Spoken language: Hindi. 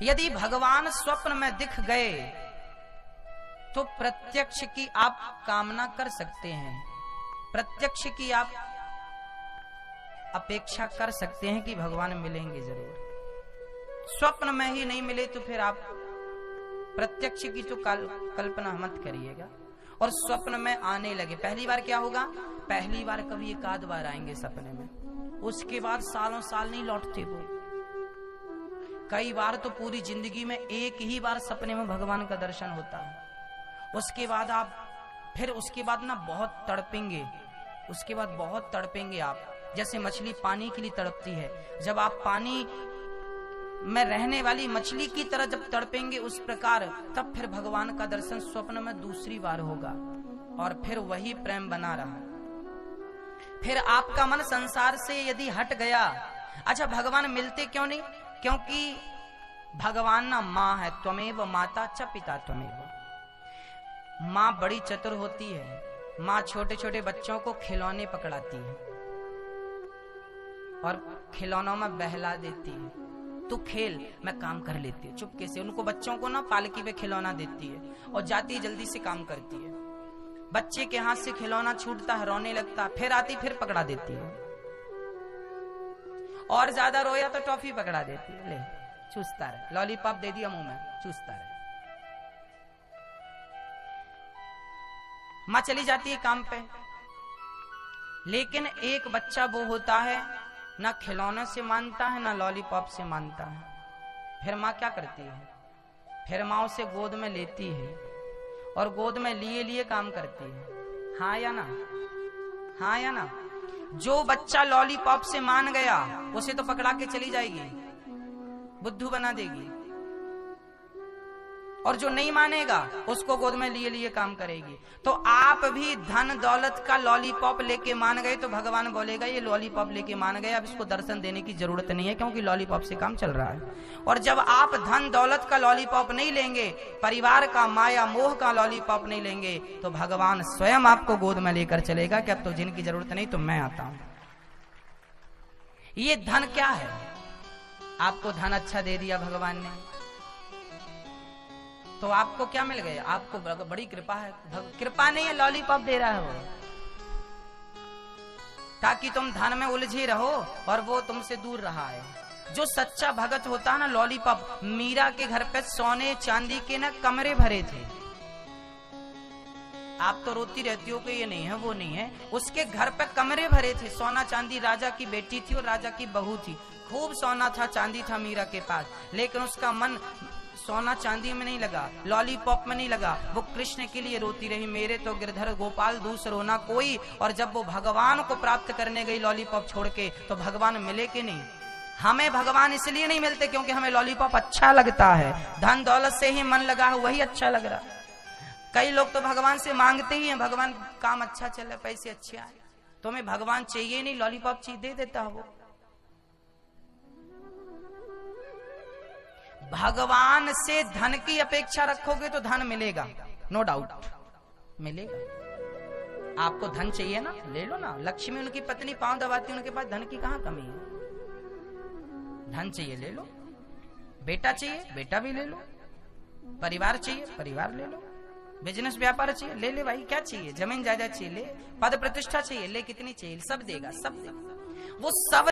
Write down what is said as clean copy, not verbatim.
यदि भगवान स्वप्न में दिख गए तो प्रत्यक्ष की आप कामना कर सकते हैं, प्रत्यक्ष की आप अपेक्षा कर सकते हैं कि भगवान मिलेंगे जरूर। स्वप्न में ही नहीं मिले तो फिर आप प्रत्यक्ष की तो कल्पना मत करिएगा। और स्वप्न में आने लगे, पहली बार क्या होगा, पहली बार कभी एक आध बार आएंगे सपने में, उसके बाद सालों साल नहीं लौटते वो। कई बार तो पूरी जिंदगी में एक ही बार सपने में भगवान का दर्शन होता है। उसके बाद आप फिर उसके बाद ना बहुत तड़पेंगे, उसके बाद बहुत तड़पेंगे आप, जैसे मछली पानी के लिए तड़पती है। जब आप पानी में रहने वाली मछली की तरह जब तड़पेंगे उस प्रकार, तब फिर भगवान का दर्शन स्वप्न में दूसरी बार होगा और फिर वही प्रेम बना रहा। फिर आपका मन संसार से यदि हट गया, अच्छा भगवान मिलते क्यों नहीं, क्योंकि भगवान ना माँ है, त्वमेव माता च पिता त्वमेव। माँ बड़ी चतुर होती है, माँ छोटे छोटे बच्चों को खिलौने पकड़ाती है और खिलौनों में बहला देती है, तू खेल मैं काम कर लेती है चुपके से। उनको बच्चों को ना पालकी पे खिलौना देती है और जाती है जल्दी से काम करती है। बच्चे के हाथ से खिलौना छूटता है, रोने लगता है, फिर आती फिर पकड़ा देती है, और ज्यादा रोया तो टॉफी पकड़ा देती है, ले चूसता रहे, लॉलीपॉप दे दिया मुंह में चूसता रहे। माँ चली जाती है काम पे, लेकिन एक बच्चा वो होता है ना खिलौने से मानता है ना लॉलीपॉप से मानता है। फिर माँ क्या करती है, फिर माँ उसे गोद में लेती है और गोद में लिए लिए काम करती है। हाँ या ना, हाँ या ना। जो बच्चा लॉलीपॉप से मान गया उसे तो पकड़ा के चली जाएगी, बुद्धू बना देगी, और जो नहीं मानेगा उसको गोद में लिए लिए काम करेगी। तो आप भी धन दौलत का लॉलीपॉप लेके मान गए तो भगवान बोलेगा ये लॉलीपॉप लेके मान गए, अब इसको दर्शन देने की जरूरत नहीं है क्योंकि लॉलीपॉप से काम चल रहा है। और जब आप धन दौलत का लॉलीपॉप नहीं लेंगे, परिवार का माया मोह का लॉलीपॉप नहीं लेंगे, तो भगवान स्वयं आपको गोद में लेकर चलेगा कि अब तो जिनकी जरूरत नहीं तो मैं आता हूं। ये धन क्या है, आपको धन अच्छा दे दिया भगवान ने तो आपको क्या मिल गया, आपको बड़ी कृपा है। कृपा नहीं है, लॉलीपॉप दे रहा है वो, ताकि तुम धन में उलझे रहो और वो तुमसे दूर रहा है। जो सच्चा भगत होता है ना, लॉलीपॉप, मीरा के घर पे सोने चांदी के ना कमरे भरे थे। आप तो रोती रहती हो कि ये नहीं है वो नहीं है, उसके घर पे कमरे भरे थे, सोना चांदी। राजा की बेटी थी और राजा की बहू थी, खूब सोना था चांदी था मीरा के पास, लेकिन उसका मन सोना चांदी में नहीं लगा, लॉलीपॉप में नहीं लगा। वो कृष्ण के लिए रोती रही, मेरे तो गिरधर गोपाल दूसरा रोना कोई। और जब वो भगवान को प्राप्त करने गई लॉलीपॉप छोड़ के, तो भगवान मिले कि नहीं। हमें भगवान इसलिए नहीं मिलते क्योंकि हमें लॉलीपॉप अच्छा लगता है, धन दौलत से ही मन लगा है वही अच्छा लग रहा। कई लोग तो भगवान से मांगते ही हैं, भगवान काम अच्छा चल रहा, पैसे अच्छे आए, तुम्हें भगवान चाहिए नहीं, लॉलीपॉप चाहिए, दे देता है वो। भगवान से धन की अपेक्षा रखोगे तो धन मिलेगा, नो डाउट मिलेगा। आपको धन चाहिए ना, ले लो ना। लक्ष्मी उनकी पत्नी पांव दबाती, उनके पास धन की कहां कमी है। धन चाहिए ले लो, बेटा चाहिए बेटा भी ले लो, परिवार चाहिए परिवार ले लो, बिजनेस व्यापार चाहिए ले ले भाई, क्या चाहिए, जमीन जायदाद चाहिए ले, पद प्रतिष्ठा चाहिए ले, कितनी चाहिए, सब देगा सब देगा वो सब।